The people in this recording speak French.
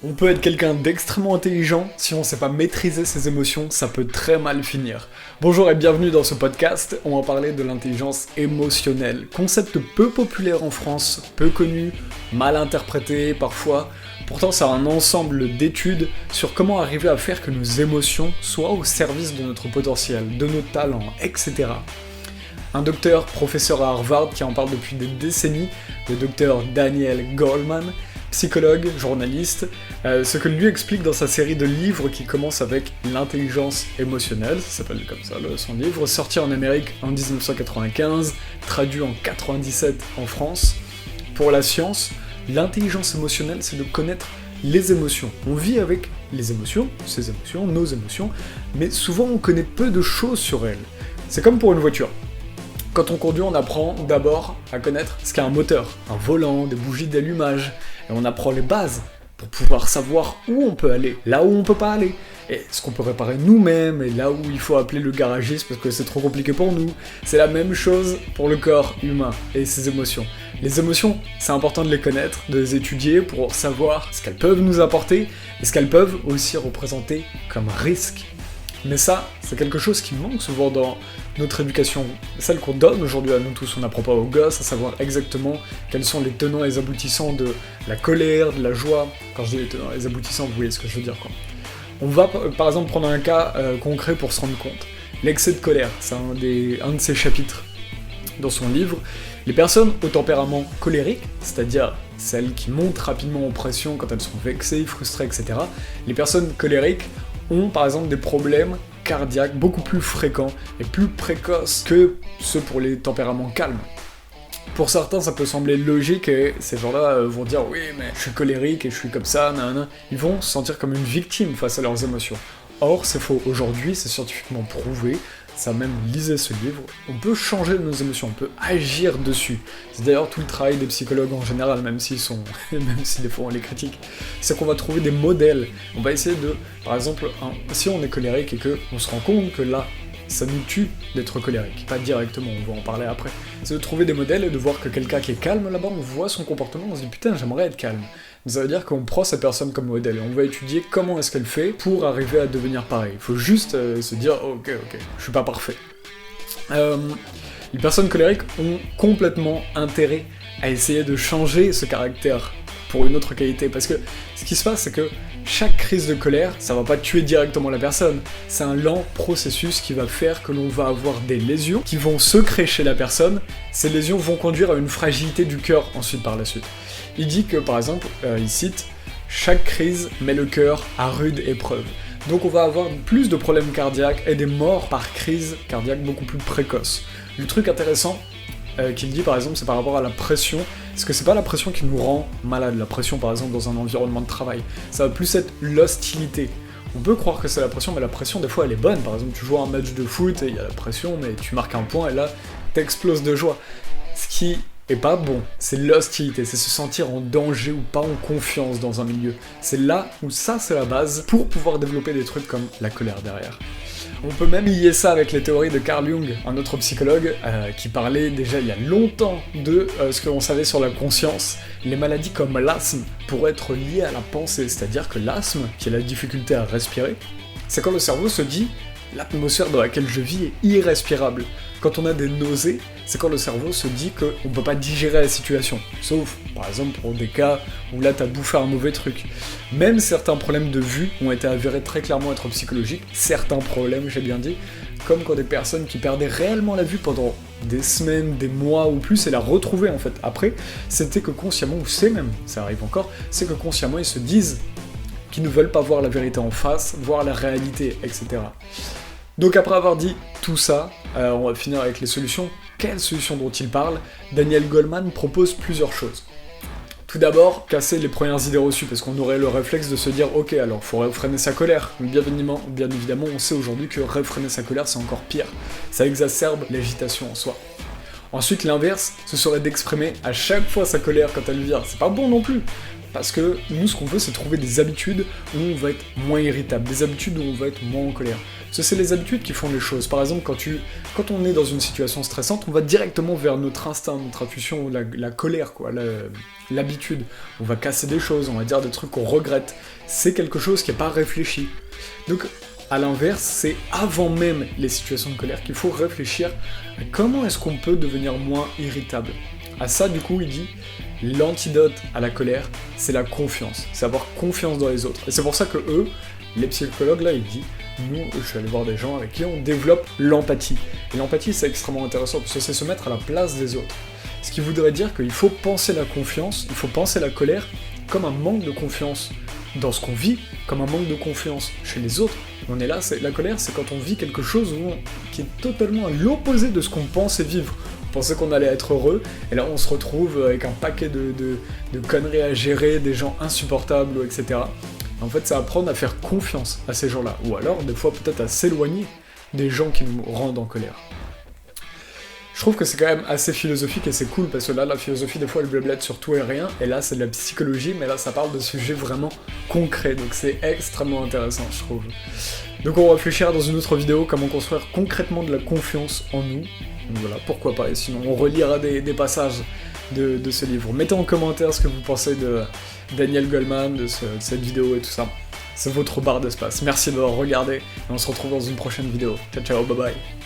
On peut être quelqu'un d'extrêmement intelligent, si on ne sait pas maîtriser ses émotions, ça peut très mal finir. Bonjour et bienvenue dans ce podcast, on va parler de l'intelligence émotionnelle. Concept peu populaire en France, peu connu, mal interprété parfois. Pourtant c'est un ensemble d'études sur comment arriver à faire que nos émotions soient au service de notre potentiel, de nos talents, etc. Un docteur, professeur à Harvard qui en parle depuis des décennies, le docteur Daniel Goleman, psychologue, journaliste, ce que lui explique dans sa série de livres qui commence avec l'intelligence émotionnelle, ça s'appelle comme ça son livre, sorti en Amérique en 1995, traduit en 97 en France. Pour la science, l'intelligence émotionnelle, c'est de connaître les émotions. On vit avec les émotions, ses émotions, nos émotions, mais souvent on connaît peu de choses sur elles. C'est comme pour une voiture. Quand on conduit, on apprend d'abord à connaître ce qu'est un moteur, un volant, des bougies d'allumage, et on apprend les bases pour pouvoir savoir où on peut aller, là où on peut pas aller, et ce qu'on peut réparer nous-mêmes, et là où il faut appeler le garagiste parce que c'est trop compliqué pour nous. C'est la même chose pour le corps humain et ses émotions. Les émotions, c'est important de les connaître, de les étudier pour savoir ce qu'elles peuvent nous apporter, et ce qu'elles peuvent aussi représenter comme risque. Mais ça, c'est quelque chose qui manque souvent dans notre éducation, celle qu'on donne aujourd'hui à nous tous. On n'apprend pas aux gosses à savoir exactement quels sont les tenants et les aboutissants de la colère, de la joie. Quand je dis les tenants et les aboutissants, vous voyez ce que je veux dire, quoi. On va par exemple prendre un cas concret pour se rendre compte. L'excès de colère, c'est un de ses chapitres dans son livre. Les personnes au tempérament colérique, c'est-à-dire celles qui montent rapidement en pression quand elles sont vexées, frustrées, etc. Les personnes colériques ont par exemple des problèmes cardiaques beaucoup plus fréquents et plus précoces que ceux pour les tempéraments calmes. Pour certains, ça peut sembler logique et ces gens-là vont dire « Oui, mais je suis colérique et je suis comme ça, nanana ». Ils vont se sentir comme une victime face à leurs émotions. Or, c'est faux. Aujourd'hui, c'est scientifiquement prouvé, ça même lisez ce livre, on peut changer nos émotions, on peut agir dessus. C'est d'ailleurs tout le travail des psychologues en général, même si des fois on les critique. C'est qu'on va trouver des modèles. On va essayer de, par exemple, si on est colérique et qu'on se rend compte que là, ça nous tue d'être colérique. Pas directement, on va en parler après. C'est de trouver des modèles et de voir que quelqu'un qui est calme là-bas, on voit son comportement, on se dit putain, j'aimerais être calme. Ça veut dire qu'on prend cette personne comme modèle et on va étudier comment est-ce qu'elle fait pour arriver à devenir pareil. Il faut juste se dire ok, je suis pas parfait. Les personnes colériques ont complètement intérêt à essayer de changer ce caractère pour une autre qualité, parce que ce qui se passe, c'est que chaque crise de colère, ça va pas tuer directement la personne, c'est un lent processus qui va faire que l'on va avoir des lésions qui vont se créer chez la personne. Ces lésions vont conduire à une fragilité du cœur ensuite par la suite. Il dit que par exemple, il cite « Chaque crise met le cœur à rude épreuve ». Donc on va avoir plus de problèmes cardiaques et des morts par crise cardiaque beaucoup plus précoces. Le truc intéressant qu'il dit par exemple, c'est par rapport à la pression, parce que c'est pas la pression qui nous rend malade, la pression par exemple dans un environnement de travail, ça va plus être l'hostilité. On peut croire que c'est la pression, mais la pression des fois elle est bonne. Par exemple, tu joues à un match de foot et il y a la pression, mais tu marques un point et là t'exploses de joie. Ce qui est pas bon, c'est l'hostilité, c'est se sentir en danger ou pas en confiance dans un milieu. C'est là où ça c'est la base pour pouvoir développer des trucs comme la colère derrière. On peut même lier ça avec les théories de Carl Jung, un autre psychologue, qui parlait déjà il y a longtemps de ce que l'on savait sur la conscience. Les maladies comme l'asthme pourraient être liées à la pensée, c'est-à-dire que l'asthme, qui est la difficulté à respirer, c'est quand le cerveau se dit « l'atmosphère dans laquelle je vis est irrespirable ». Quand on a des nausées, c'est quand le cerveau se dit qu'on ne peut pas digérer la situation. Sauf, par exemple, pour des cas où là t'as bouffé un mauvais truc. Même certains problèmes de vue ont été avérés très clairement être psychologiques. Certains problèmes, j'ai bien dit. Comme quand des personnes qui perdaient réellement la vue pendant des semaines, des mois ou plus, et la retrouvaient en fait après, c'était que consciemment, ou c'est même, ça arrive encore, c'est que consciemment ils se disent qu'ils ne veulent pas voir la vérité en face, voir la réalité, etc. Donc après avoir dit tout ça, on va finir avec les solutions. Quelles solutions dont il parle? Daniel Goleman propose plusieurs choses. Tout d'abord, casser les premières idées reçues, parce qu'on aurait le réflexe de se dire « Ok, alors faut réfréner sa colère ». Bien évidemment, on sait aujourd'hui que réfréner sa colère, c'est encore pire. Ça exacerbe l'agitation en soi. Ensuite, l'inverse, ce serait d'exprimer à chaque fois sa colère quand elle vient. C'est pas bon non plus. Parce que nous, ce qu'on veut, c'est trouver des habitudes où on va être moins irritable, des habitudes où on va être moins en colère. Parce que c'est les habitudes qui font les choses. Par exemple, quand on est dans une situation stressante, on va directement vers notre instinct, notre intuition, la colère, quoi, l'habitude. On va casser des choses, on va dire des trucs qu'on regrette. C'est quelque chose qui n'est pas réfléchi. Donc, à l'inverse, c'est avant même les situations de colère qu'il faut réfléchir à comment est-ce qu'on peut devenir moins irritable. À ça, du coup, il dit, l'antidote à la colère, c'est la confiance. C'est avoir confiance dans les autres. Et c'est pour ça que eux, les psychologues, là, ils disent, nous, je suis allé voir des gens avec qui on développe l'empathie. Et l'empathie, c'est extrêmement intéressant, parce que c'est se mettre à la place des autres. Ce qui voudrait dire qu'il faut penser la confiance, il faut penser la colère comme un manque de confiance dans ce qu'on vit, comme un manque de confiance chez les autres. On est là, la colère, c'est quand on vit quelque chose qui est totalement à l'opposé de ce qu'on pensait vivre. On pensait qu'on allait être heureux, et là on se retrouve avec un paquet de conneries à gérer, des gens insupportables, etc. En fait, c'est apprendre à faire confiance à ces gens-là, ou alors des fois peut-être à s'éloigner des gens qui nous rendent en colère. Je trouve que c'est quand même assez philosophique et c'est cool, parce que là, la philosophie, des fois, elle blablate sur tout et rien, et là, c'est de la psychologie, mais là, ça parle de sujets vraiment concrets, donc c'est extrêmement intéressant, je trouve. Donc on réfléchira dans une autre vidéo comment construire concrètement de la confiance en nous. Donc voilà, pourquoi pas, et sinon on relira des passages de ce livre. Mettez en commentaire ce que vous pensez de Daniel Goleman, de cette vidéo et tout ça. C'est votre barre d'espace. Merci d'avoir regardé, et on se retrouve dans une prochaine vidéo. Ciao ciao, bye bye.